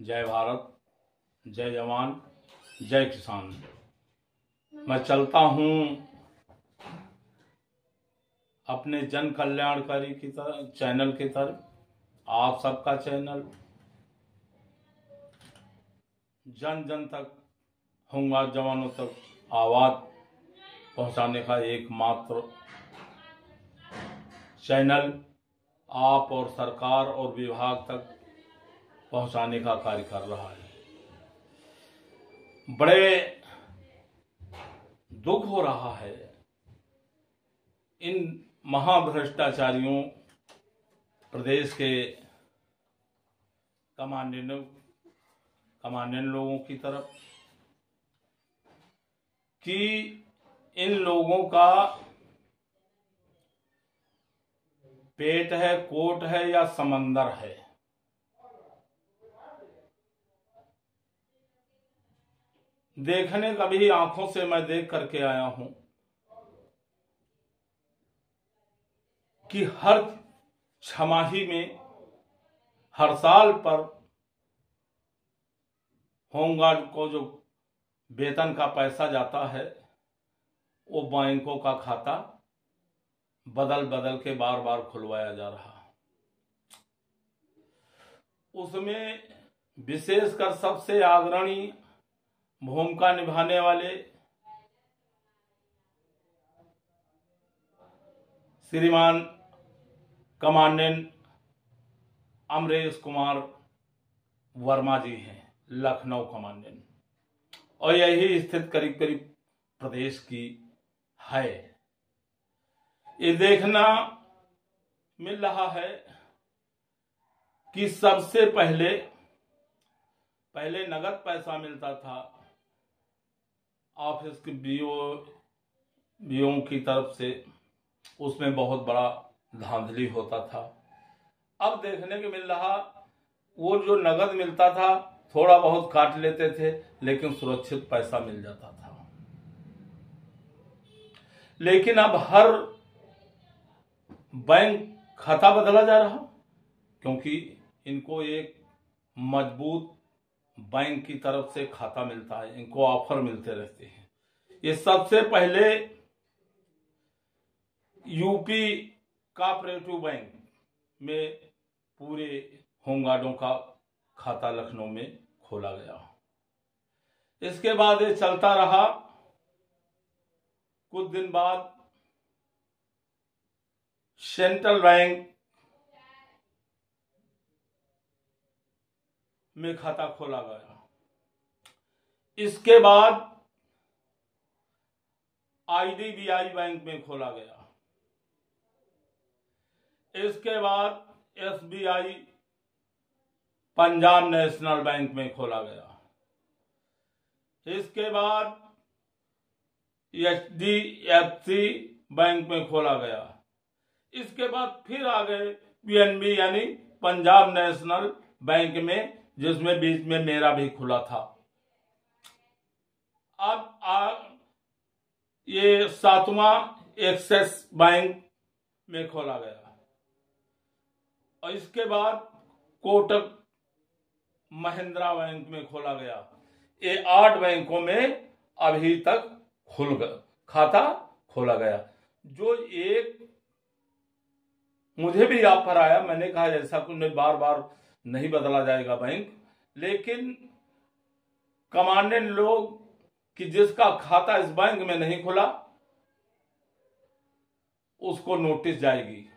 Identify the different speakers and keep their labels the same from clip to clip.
Speaker 1: जय भारत, जय जवान, जय किसान। मैं चलता हूँ अपने जन कल्याणकारी की तरफ, चैनल की तरफ। आप सबका चैनल जन जन तक, होमगार्ड जवानों तक आवाज पहुंचाने का एकमात्र चैनल आप और सरकार और विभाग तक पहुंचाने का कार्य कर रहा है। बड़े दुख हो रहा है इन महाभ्रष्टाचारियों, प्रदेश के कमांडेंट लोगों की तरफ कि इन लोगों का पेट है, कोट है या समंदर है। देखने का भी आंखों से मैं देख करके आया हूं कि हर छमाही में, हर साल पर होमगार्ड को जो वेतन का पैसा जाता है वो बैंकों का खाता बदल बदल के बार बार खुलवाया जा रहा है। उसमें विशेषकर सबसे अग्रणी भूमिका निभाने वाले श्रीमान कमांडेंट अमरेश कुमार वर्मा जी हैं, लखनऊ कमांडेंट। और यही स्थिति करीब करीब प्रदेश की है। ये देखना मिल रहा है कि सबसे पहले नगद पैसा मिलता था ऑफिस के बीओ की तरफ से, उसमें बहुत बड़ा धांधली होता था। अब देखने को मिल रहा वो जो नगद मिलता था थोड़ा बहुत काट लेते थे, लेकिन सुरक्षित पैसा मिल जाता था। लेकिन अब हर बैंक खाता बदला जा रहा, क्योंकि इनको एक मजबूत बैंक की तरफ से खाता मिलता है, इनको ऑफर मिलते रहते हैं। ये सबसे पहले यूपी कोऑपरेटिव बैंक में पूरे होमगार्डों का खाता लखनऊ में खोला गया। इसके बाद ये चलता रहा। कुछ दिन बाद सेंट्रल बैंक में खाता खोला गया। इसके बाद आईडीबीआई बैंक में खोला गया। इसके बाद एसबीआई, पंजाब नेशनल बैंक में खोला गया। इसके बाद एचडीएफसी बैंक में खोला गया। इसके बाद फिर आ गए पीएनबी यानी पंजाब नेशनल बैंक में, जिसमें बीच में मेरा भी खुला था। अब ये 7वां एक्सिस बैंक में खोला गया। और इसके बाद कोटक महिंद्रा बैंक में खोला गया। ये 8 बैंकों में अभी तक खाता खोला गया। जो एक मुझे भी ऑफर आया, मैंने कहा ऐसा कुछ बार बार नहीं बदला जाएगा बैंक, लेकिन कमांडेंट लोग कि जिसका खाता इस बैंक में नहीं खुला उसको नोटिस जाएगी।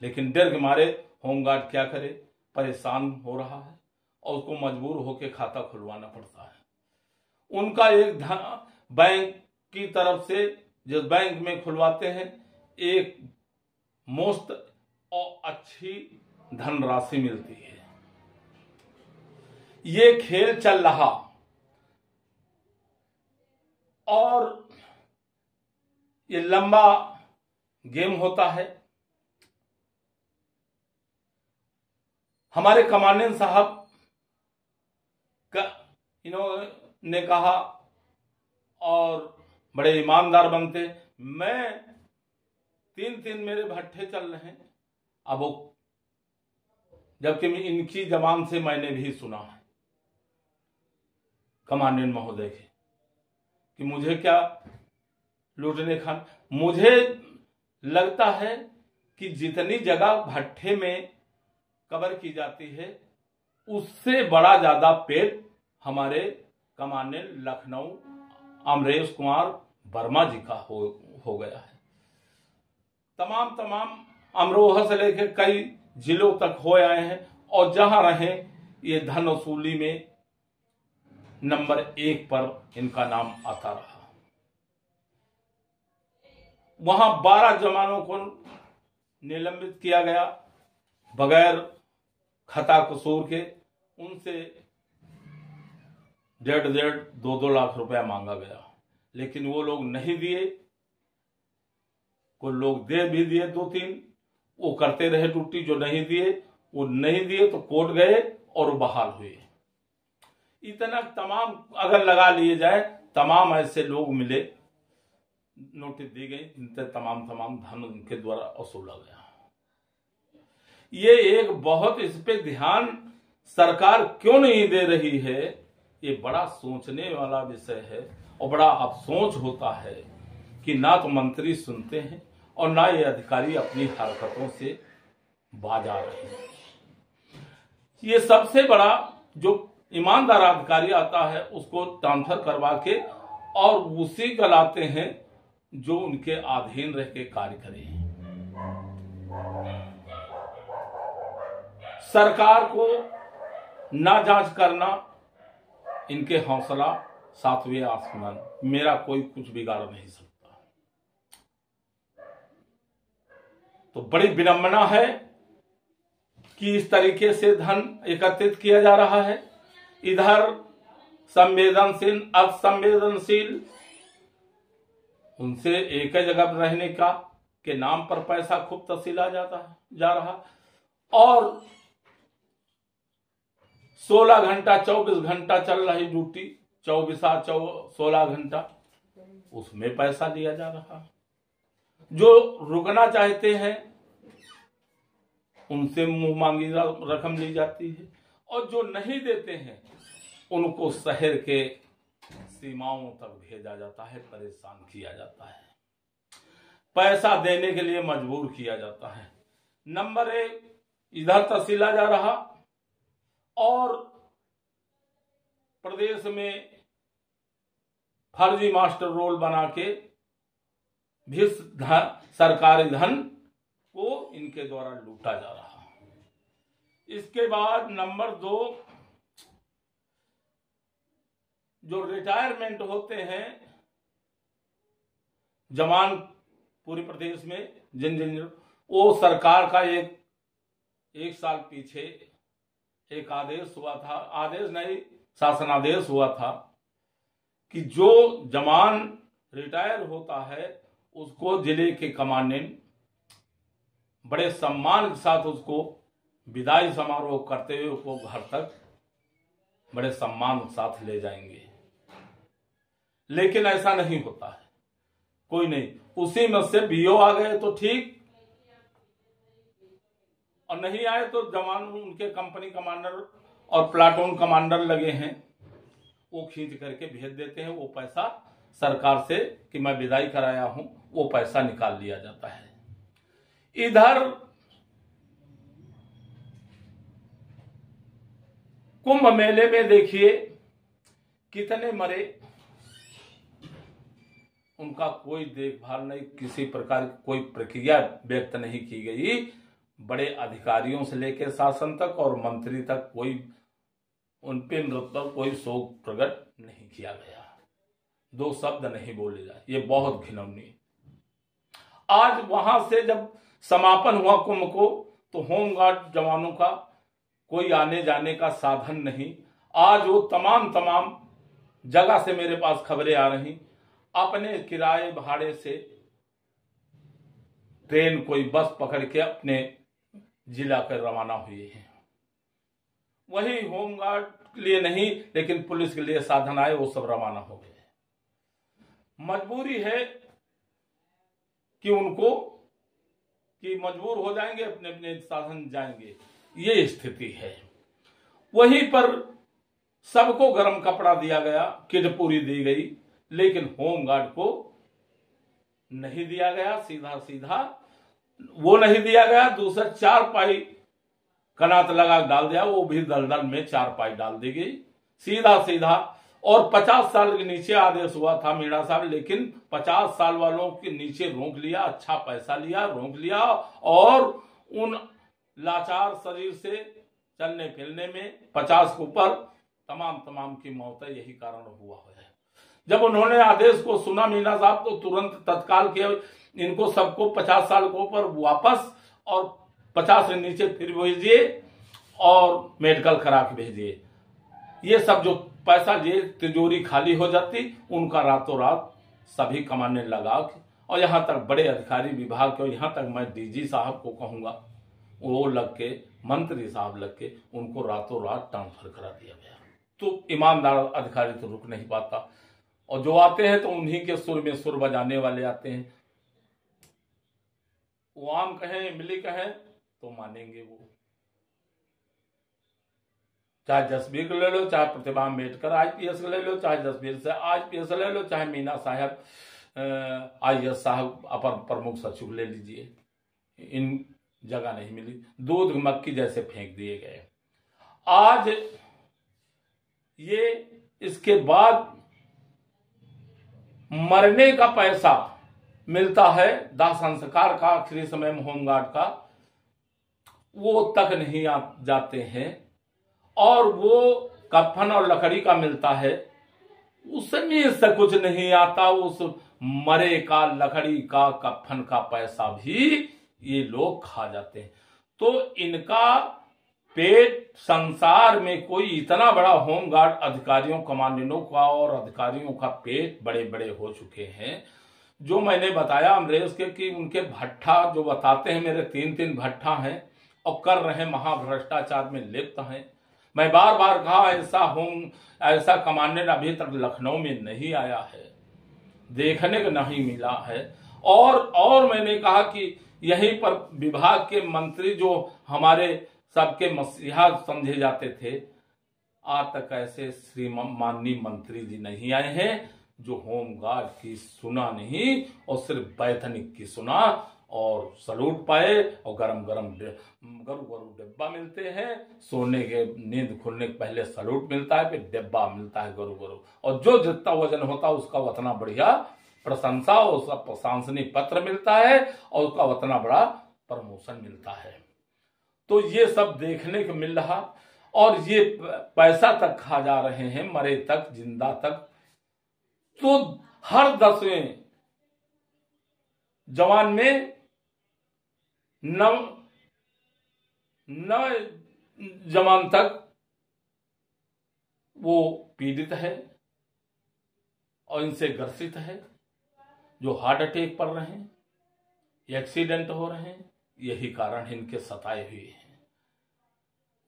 Speaker 1: लेकिन डर के मारे होमगार्ड क्या करे, परेशान हो रहा है और उसको मजबूर होकर खाता खुलवाना पड़ता है। उनका एक बैंक की तरफ से जिस बैंक में खुलवाते हैं एक मुफ्त और अच्छी धनराशि मिलती है। ये खेल चल रहा और ये लंबा गेम होता है। हमारे कमांडेंट साहब का इन्होंने कहा और बड़े ईमानदार बनते। मैं 3 मेरे भट्ठे चल रहे हैं। अब वो जबकि इनकी जबान से मैंने भी सुना है कमांडेंट महोदय के कि मुझे क्या लूटने खान। मुझे लगता है कि जितनी जगह भट्ठे में कवर की जाती है उससे बड़ा ज्यादा पेट हमारे कमांडेंट लखनऊ अमरेश कुमार वर्मा जी का हो गया है। तमाम अमरोहा से लेकर कई जिलों तक हो आए हैं और जहां रहे ये धन वसूली में नंबर 1 पर इनका नाम आता रहा। वहां 12 जवानों को निलंबित किया गया बगैर खता कसूर के। उनसे 1.5-2 लाख रुपया मांगा गया, लेकिन वो लोग नहीं दिए। कोई लोग दे भी दिए 2-3, वो करते रहे ड्यूटी। जो नहीं दिए वो नहीं दिए तो कोर्ट गए और बहाल हुए। इतना तमाम अगर लगा लिए जाए, तमाम ऐसे लोग मिले, नोटिस दी गई, इनसे तमाम धन उनके द्वारा वसूला गया। ये एक बहुत, इस पे ध्यान सरकार क्यों नहीं दे रही है, ये बड़ा सोचने वाला विषय है। और बड़ा अफसोस होता है कि ना तो मंत्री सुनते हैं और ना ये अधिकारी अपनी हरकतों से बाज आ रहे हैं। ये सबसे बड़ा जो ईमानदार अधिकारी आता है उसको ट्रांसफर करवा के और उसी को लाते हैं जो उनके अधीन रह के कार्य करें। सरकार को ना जांच करना, इनके हौसला 7वें आसमान, मेरा कोई कुछ बिगाड़ नहीं सकता। तो बड़ी विडंबना है कि इस तरीके से धन एकत्रित किया जा रहा है। इधर संवेदनशील असंवेदनशील उनसे एक ही जगह रहने का के नाम पर पैसा खूब तसीला जा रहा, और 16 घंटा 24 घंटा चल रही ड्यूटी, 16 घंटा, उसमें पैसा लिया जा रहा। जो रुकना चाहते हैं उनसे मुंह मांगी रकम ली जाती है, और जो नहीं देते हैं उनको शहर के सीमाओं तक भेजा जाता है, परेशान किया जाता है, पैसा देने के लिए मजबूर किया जाता है। नंबर 1 इधर तसीला जा रहा, और प्रदेश में फर्जी मास्टर रोल बना के भी सरकारी धन को इनके द्वारा लूटा जा रहा। इसके बाद नंबर 2, जो रिटायरमेंट होते हैं जवान पूरे प्रदेश में, जिन वो सरकार का एक साल पीछे एक आदेश हुआ था, आदेश नहीं शासनादेश हुआ था कि जो जवान रिटायर होता है उसको जिले के कमांडेंट बड़े सम्मान के साथ उसको विदाई समारोह करते हुए उसको घर तक बड़े सम्मान के साथ ले जाएंगे। लेकिन ऐसा नहीं होता है, कोई नहीं। उसी में से बीओ आ गए तो ठीक, और नहीं आए तो जवान उनके कंपनी कमांडर और प्लाटून कमांडर लगे हैं, वो खींच करके भेज देते हैं। वो पैसा सरकार से कि मैं विदाई कराया हूं, वो पैसा निकाल लिया जाता है। इधर कुंभ मेले में देखिए कितने मरे, उनका कोई देखभाल नहीं, किसी प्रकार की कोई प्रक्रिया व्यक्त नहीं की गई। बड़े अधिकारियों से लेकर शासन तक और मंत्री तक कोई उन पे मतलब कोई शोक प्रकट नहीं किया गया, 2 शब्द नहीं बोले जाए, ये बहुत घिनौनी। आज वहां से जब समापन हुआ कुंभ को, तो होमगार्ड जवानों का कोई आने जाने का साधन नहीं। आज वो तमाम जगह से मेरे पास खबरें आ रही, अपने किराए भाड़े से ट्रेन कोई बस पकड़ के अपने जिला पर रवाना हुए हैं। वही होमगार्ड के लिए नहीं, लेकिन पुलिस के लिए साधन आए, वो सब रवाना हो गए। मजबूरी है कि उनको कि मजबूर हो जाएंगे, अपने अपने साधन जाएंगे, ये स्थिति है। वहीं पर सबको गर्म कपड़ा दिया गया, किट पूरी दी गई, लेकिन होमगार्ड को नहीं दिया गया। सीधा सीधा वो नहीं दिया गया, दूसरा 4 पाई कनात लगा डाल दिया, वो भी दलदल में 4 पाई डाल दी गई सीधा सीधा। और 50 साल के नीचे आदेश हुआ था मीणा साहब, लेकिन 50 साल वालों के नीचे रोक लिया, अच्छा पैसा लिया, रोक लिया, और उन लाचार शरीर से चलने फिरने में 50 के ऊपर तमाम की मौत है। यही कारण हुआ है। जब उन्होंने आदेश को सुना मीणा साहब, तो तुरंत तत्काल के इनको सबको 50 साल के ऊपर वापस और 50 से नीचे फिर भेजिए और मेडिकल करा के भेजिए। ये सब जो पैसा ये तिजोरी खाली हो जाती, उनका रातों रात सभी कमाने लगा। और यहाँ तक बड़े अधिकारी विभाग के, यहाँ तक मैं डीजी साहब को कहूंगा, वो लग के, मंत्री साहब लग के उनको रातों रात ट्रांसफर करा दिया गया। तो ईमानदार अधिकारी तो रुक नहीं पाता, और जो आते हैं तो उन्हीं के सुर में सुर बजाने वाले आते हैं। वो आम कहें इमली कहें तो मानेंगे वो, चाहे जसबीर ले लो, चाहे प्रतिभा अम्बेडकर IPS ले लो, चाहे जसबीर से IPS ले लो, चाहे मीना साहब IAS साहब अपर प्रमुख सचिव ले लीजिए, इन जगह नहीं मिली, दूध मक्खी जैसे फेंक दिए गए। आज ये इसके बाद मरने का पैसा मिलता है, दाह संस्कार का आखिरी समय में होमगार्ड का, वो तक नहीं जाते हैं, और वो कफन और लकड़ी का मिलता है, उसमें से कुछ नहीं आता। उस मरे का, लकड़ी का, कफन का पैसा भी ये लोग खा जाते हैं। तो इनका पेट, संसार में कोई इतना बड़ा होमगार्ड अधिकारियों, कमांडेंटों का और अधिकारियों का पेट बड़े बड़े हो चुके हैं। जो मैंने बताया अमरेश के कि उनके भट्ठा जो बताते हैं, मेरे 3 भट्ठा हैं और कर रहे महाभ्रष्टाचार में लिप्त हैं। मैं बार बार कहा ऐसा कमांडेंट अभी तक लखनऊ में नहीं आया है, देखने को नहीं मिला है। और मैंने कहा कि यहीं पर विभाग के मंत्री जो हमारे सबके मसीहा समझे जाते थे, आज तक ऐसे माननीय मंत्री जी नहीं आए हैं जो होमगार्ड की सुना नहीं और सिर्फ वैतनिक की सुना और सलूट पाए। और गरम गरम गरु डिब्बा मिलते हैं, सोने के नींद खुलने के पहले सलूट मिलता है, फिर डिब्बा मिलता है गरु, और जो जितना वजन होता है उसका उतना बढ़िया प्रशंसा और उसका प्रशंसनीय पत्र मिलता है और उसका उतना बड़ा प्रमोशन मिलता है। तो ये सब देखने को मिल रहा, और ये पैसा तक खा जा रहे हैं, मरे तक, जिंदा तक। तो हर 10वें जवान में 9 जवान तक वो पीड़ित है और इनसे ग्रसित है, जो हार्ट अटैक पड़ रहे हैं, एक्सीडेंट हो रहे हैं। यही कारण इनके सताए हुए हैं।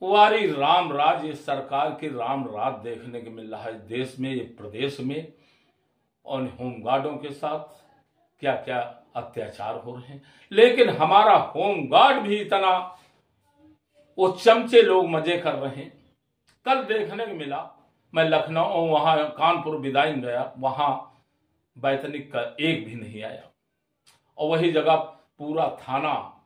Speaker 1: वारी राम राज, इस सरकार की राम राज देखने को मिल रहा है देश में, ये प्रदेश में, और होमगार्डों के साथ क्या क्या अत्याचार हो रहे हैं। लेकिन हमारा होमगार्ड भी इतना, वो चमचे लोग मजे कर रहे हैं। कल देखने को मिला, मैं लखनऊ, वहां कानपुर विदाई गया, वहां वैतनिक का एक भी नहीं आया, और वही जगह पूरा थाना,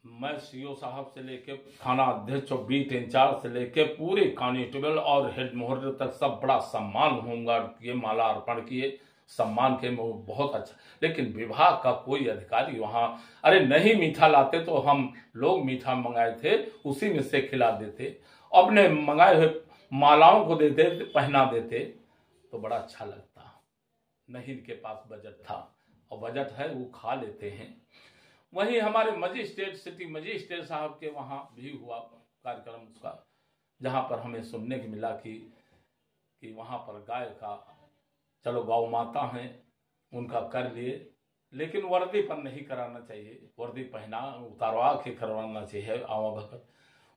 Speaker 1: मैं CO साहब से लेके थाना अध्यक्ष और बीट इंचार्ज से लेके पूरे कांस्टेबल और हेड मोहर्र तक सब बड़ा सम्मान होमगार्ड किए, माला अर्पण किए, सम्मान के बहुत अच्छा। लेकिन विभाग का कोई अधिकारी वहां, अरे नहीं मीठा लाते तो हम लोग मीठा मंगाए थे, उसी में से खिला देते, अपने मंगाए हुए मालाओं को देते, पहना देते तो बड़ा अच्छा लगता। नहीं के पास बजट था, और बजट है वो खा लेते हैं। वहीं हमारे मजिस्ट्रेट, सिटी मजिस्ट्रेट साहब के वहां भी हुआ कार्यक्रम उसका, जहां पर हमें सुनने को मिला कि वहां पर गाय का, चलो गौ माता हैं उनका कर लिए, लेकिन वर्दी पर नहीं कराना चाहिए, वर्दी पहना उतारवा के करवाना चाहिए आवा भगत।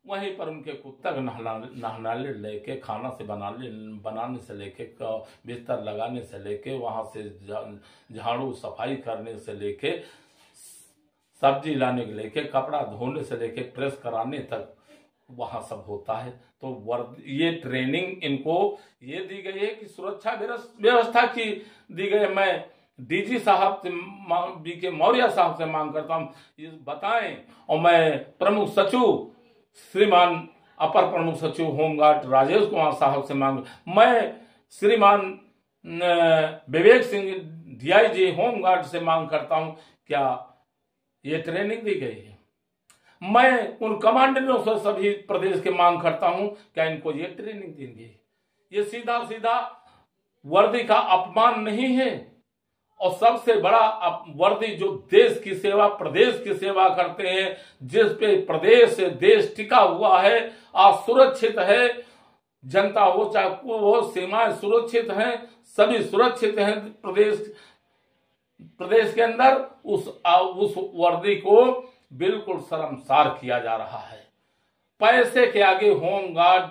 Speaker 1: वहीं पर उनके कुत्ता का नहलाने लेके, खाना से बनाने से लेके, बिस्तर लगाने से लेके, वहां से झाड़ू सफाई करने से लेके, सब्जी लाने के लेके, कपड़ा धोने से लेके, प्रेस कराने तक वहां सब होता है। तो ये ट्रेनिंग इनको ये दी गई है कि सुरक्षा व्यवस्था की दी गई है। मैं डीजी साहब से BK मौर्य साहब से मांग करता हूं ये बताएं, और मैं प्रमुख सचिव श्रीमान अपर प्रमुख सचिव होमगार्ड राजेश कुमार साहब से मांग, मैं श्रीमान विवेक सिंह DIG होमगार्ड से मांग करता हूं क्या ये ट्रेनिंग दी गई है। मैं उन कमांडरों से सभी प्रदेश के मांग करता हूं क्या इनको ये ट्रेनिंग देंगे। ये सीधा सीधा वर्दी का अपमान नहीं है, और सबसे बड़ा वर्दी जो देश की सेवा प्रदेश की सेवा करते हैं, जिस पे प्रदेश से देश टिका हुआ है, आज सुरक्षित है, जनता हो चाहे वो सीमाएं सुरक्षित हैं, सभी सुरक्षित हैं प्रदेश के अंदर, उस वर्दी को बिल्कुल शर्मसार किया जा रहा है। पैसे के आगे होमगार्ड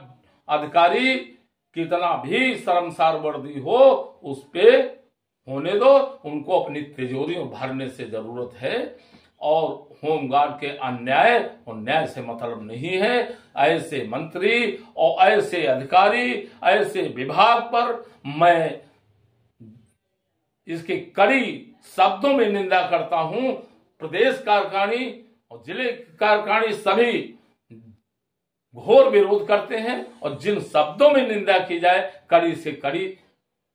Speaker 1: अधिकारी कितना भी शर्मसार वर्दी हो उस पे होने दो, उनको अपनी तिजोरियों भरने से जरूरत है, और होमगार्ड के अन्याय और न्याय से मतलब नहीं है। ऐसे मंत्री और ऐसे अधिकारी, ऐसे विभाग पर मैं इसकी कड़ी शब्दों में निंदा करता हूं। प्रदेश कार्यकारिणी और जिले कार्यकारिणी सभी घोर विरोध करते हैं, और जिन शब्दों में निंदा की जाए कड़ी से कड़ी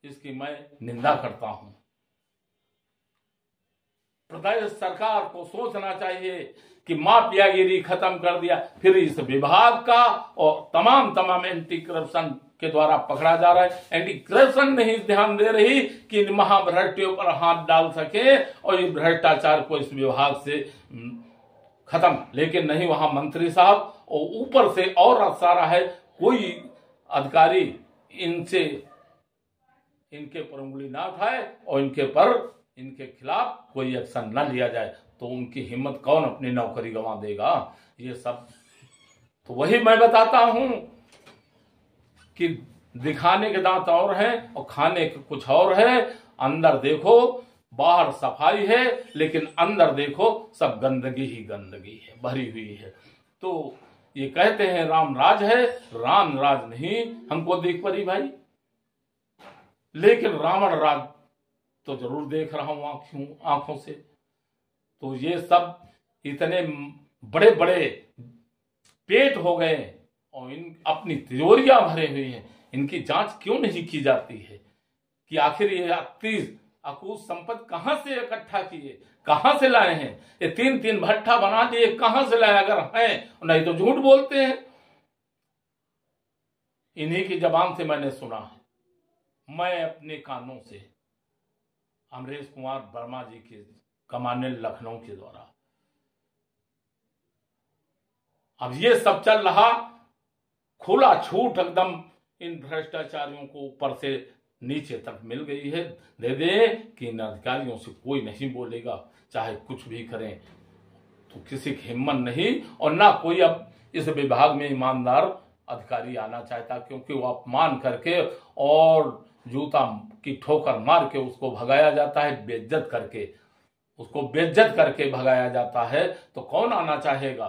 Speaker 1: इसकी मैं निंदा करता हूं। प्रदेश सरकार को सोचना चाहिए कि माफियागिरी खत्म कर दिया, फिर इस विभाग का और तमाम एंटी करप्शन के द्वारा पकड़ा जा रहा है। एंटी करप्शन नहीं ध्यान दे रही कि इन महाभ्रष्टियों पर हाथ डाल सके और ये भ्रष्टाचार को इस विभाग से खत्म, लेकिन नहीं, वहां मंत्री साहब और ऊपर से और सारा है, कोई अधिकारी इनके पर उंगली ना उठाए और इनके खिलाफ कोई एक्शन न लिया जाए, तो उनकी हिम्मत कौन अपनी नौकरी गंवा देगा। ये सब तो वही मैं बताता हूं कि दिखाने के दांत और हैं और खाने के कुछ और है। अंदर देखो बाहर सफाई है, लेकिन अंदर देखो सब गंदगी ही गंदगी है, भरी हुई है। तो ये कहते हैं राम राज है, राम राज नहीं हमको दिख पड़ी भाई, लेकिन रावण राज तो जरूर देख रहा हूं आंखों से। तो ये सब इतने बड़े बड़े पेट हो गए और इन अपनी तिजोरियां भरे हुए हैं, इनकी जांच क्यों नहीं की जाती है कि आखिर ये 30 अकूत संपत्ति कहां से इकट्ठा किए, कहां से लाए हैं। ये 3 भट्ठा बना दिए, कहां से लाए अगर हैं, नहीं तो झूठ बोलते हैं। इन्हीं की जबान से मैंने सुना है, मैं अपने कानों से अमरेश कुमार वर्मा जी के कमांडेंट लखनऊ के द्वारा। अब ये सब चल रहा, खुला छूट एकदम इन भ्रष्टाचारियों को ऊपर से नीचे तक मिल गई है। दे दे कि इन अधिकारियों से कोई नहीं बोलेगा, चाहे कुछ भी करें, तो किसी की हिम्मत नहीं, और ना कोई अब इस विभाग में ईमानदार अधिकारी आना चाहता, क्योंकि वो अपमान करके और जूता की ठोकर मार के उसको भगाया जाता है, बेइज्जत करके उसको बेइज्जत करके भगाया जाता है, तो कौन आना चाहेगा।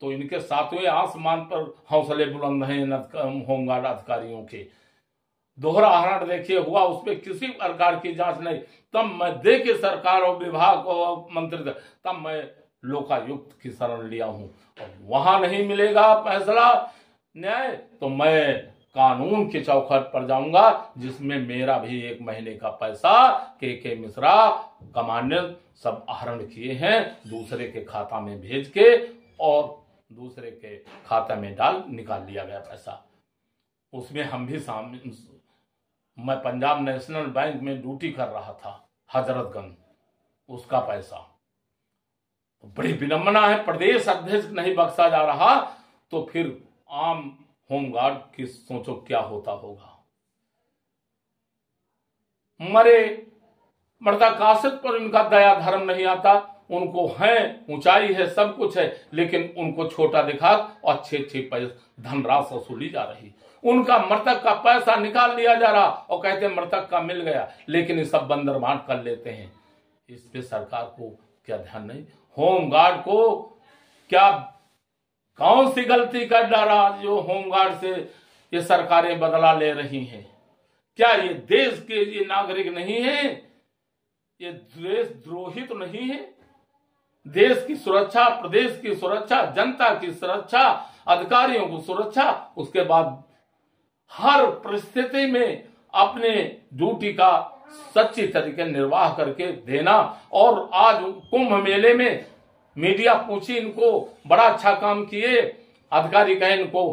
Speaker 1: तो इनके 7वें आसमान पर हौसले बुलंद हैं होमगार्ड अधिकारियों के। दोहरा हरण देखिए हुआ, उसपे किसी प्रकार की जांच नहीं। तब मैं देखे सरकार और विभाग और मंत्री, तब मैं लोकायुक्त की शरण लिया हूं, और वहां नहीं मिलेगा फैसला न्याय, तो मैं कानून के चौखट पर जाऊंगा, जिसमें मेरा भी 1 महीने का पैसा के मिश्रा कमांडेंट सब आहरण किए हैं, दूसरे के खाता में भेज के और दूसरे के खाता में डाल निकाल लिया गया पैसा। उसमें हम भी शामिल। मैं पंजाब नेशनल बैंक में ड्यूटी कर रहा था हजरतगंज, उसका पैसा। तो बड़ी विडंबना है, प्रदेश अध्यक्ष नहीं बख्शा जा रहा, तो फिर आम होमगार्ड की सोचो क्या होता होगा। मर्दा कासिद पर इनका दया धर्म नहीं आता, उनको है ऊंचाई है, सब कुछ है, लेकिन उनको छोटा दिखा और अच्छे पैसे धनराशि वसूली जा रही। उनका मृतक का पैसा निकाल लिया जा रहा और कहते मृतक का मिल गया, लेकिन ये सब बंदर बांट कर लेते हैं। इस पे सरकार को क्या ध्यान नहीं, होमगार्ड को क्या कौन सी गलती कर डाला जो होमगार्ड से ये सरकारें बदला ले रही हैं? क्या ये देश के ये नागरिक नहीं है? ये देशद्रोही तो नहीं है? देश की सुरक्षा, प्रदेश की सुरक्षा, जनता की सुरक्षा, अधिकारियों की सुरक्षा, उसके बाद हर परिस्थिति में अपने ड्यूटी का सच्ची तरीके निर्वाह करके देना। और आज कुंभ मेले में मीडिया पूछी इनको बड़ा अच्छा काम किए, अधिकारी कहे इनको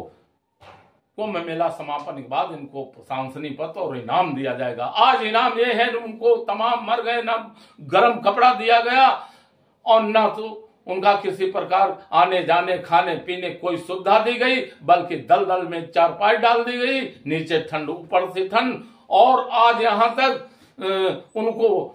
Speaker 1: कुंभ मेला समापन के बाद इनको प्रशंसनीय पत्र और इनाम दिया जाएगा। आज इनाम ये है उनको तमाम मर गए, ना गर्म कपड़ा दिया गया और ना तो उनका किसी प्रकार आने जाने खाने पीने कोई सुविधा दी गई, बल्कि दलदल में चारपाई डाल दी गई, नीचे ठंड ऊपर से ठंड। और आज यहाँ तक उनको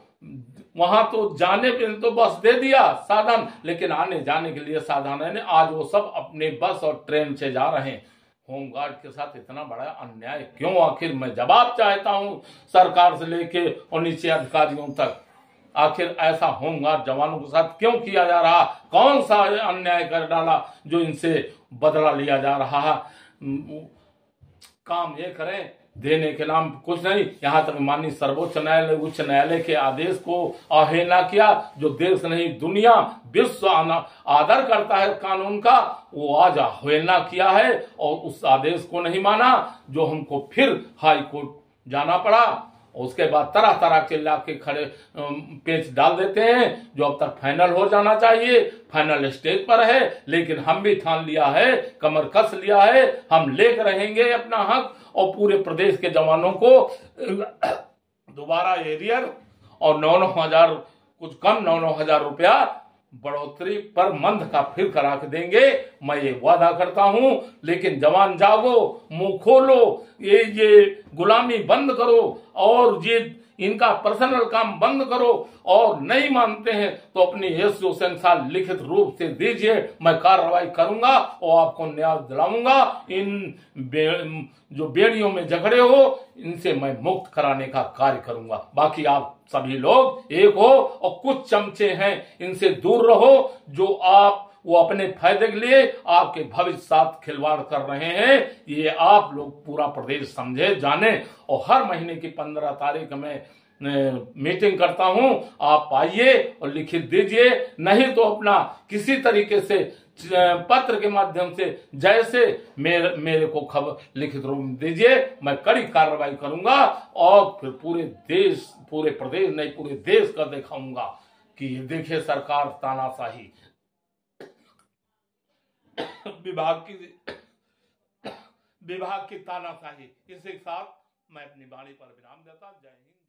Speaker 1: वहां तो जाने पे तो बस दे दिया साधन, लेकिन आने जाने के लिए साधन है। आज वो सब अपने बस और ट्रेन से जा रहे हैं। होमगार्ड के साथ इतना बड़ा अन्याय क्यों? आखिर मैं जवाब चाहता हूं सरकार से लेके और नीचे अधिकारियों तक। आखिर ऐसा होमगार्ड जवानों के साथ क्यों किया जा रहा? कौन सा अन्याय कर डाला जो इनसे बदला लिया जा रहा है? काम ये करें, देने के नाम कुछ नहीं। यहाँ तक माननीय सर्वोच्च न्यायालय, उच्च न्यायालय के आदेश को अवहेलना किया। जो देश नहीं दुनिया विश्व आदर करता है कानून का, वो आज अवहेलना किया है और उस आदेश को नहीं माना, जो हमको फिर हाई कोर्ट जाना पड़ा। उसके बाद तरह तरह के लाके खड़े पेच डाल देते हैं, जो अब तक फाइनल हो जाना चाहिए, फाइनल स्टेज पर है। लेकिन हम भी ठान लिया है, कमर कस लिया है, हम लेकर रहेंगे अपना हक और पूरे प्रदेश के जवानों को दोबारा एरियर और 9,000 कुछ कम 9,000 रुपया बढ़ोतरी पर मंथ का फिर करा के देंगे, मैं ये वादा करता हूं। लेकिन जवान जागो, मुंह खोलो, ये गुलामी बंद करो और ये इनका पर्सनल काम बंद करो। और नहीं मानते हैं तो अपनी एसओ संसार लिखित रूप से दीजिए, मैं कार्रवाई करूंगा और आपको न्याय दिलाऊंगा। इन जो बेड़ियों में झगड़े हो, इनसे मैं मुक्त कराने का कार्य करूंगा। बाकी आप सभी लोग एक हो और कुछ चमचे हैं, इनसे दूर रहो, जो वो अपने फायदे के लिए आपके भविष्य साथ खिलवाड़ कर रहे हैं। ये आप लोग पूरा प्रदेश समझे जाने। और हर महीने की 15 तारीख में मीटिंग करता हूं, आप आइए और लिखित दीजिए, नहीं तो अपना किसी तरीके से पत्र के माध्यम से जैसे मेरे को खबर लिखित रूप में दीजिए, मैं कड़ी कार्रवाई करूंगा और फिर पूरे देश, पूरे प्रदेश नहीं पूरे देश का दिखाऊंगा कि देखिए सरकार तानाशाही विभाग की तानाशाही। इसी के साथ मैं अपनी वाणी पर विराम देता। जय हिंद।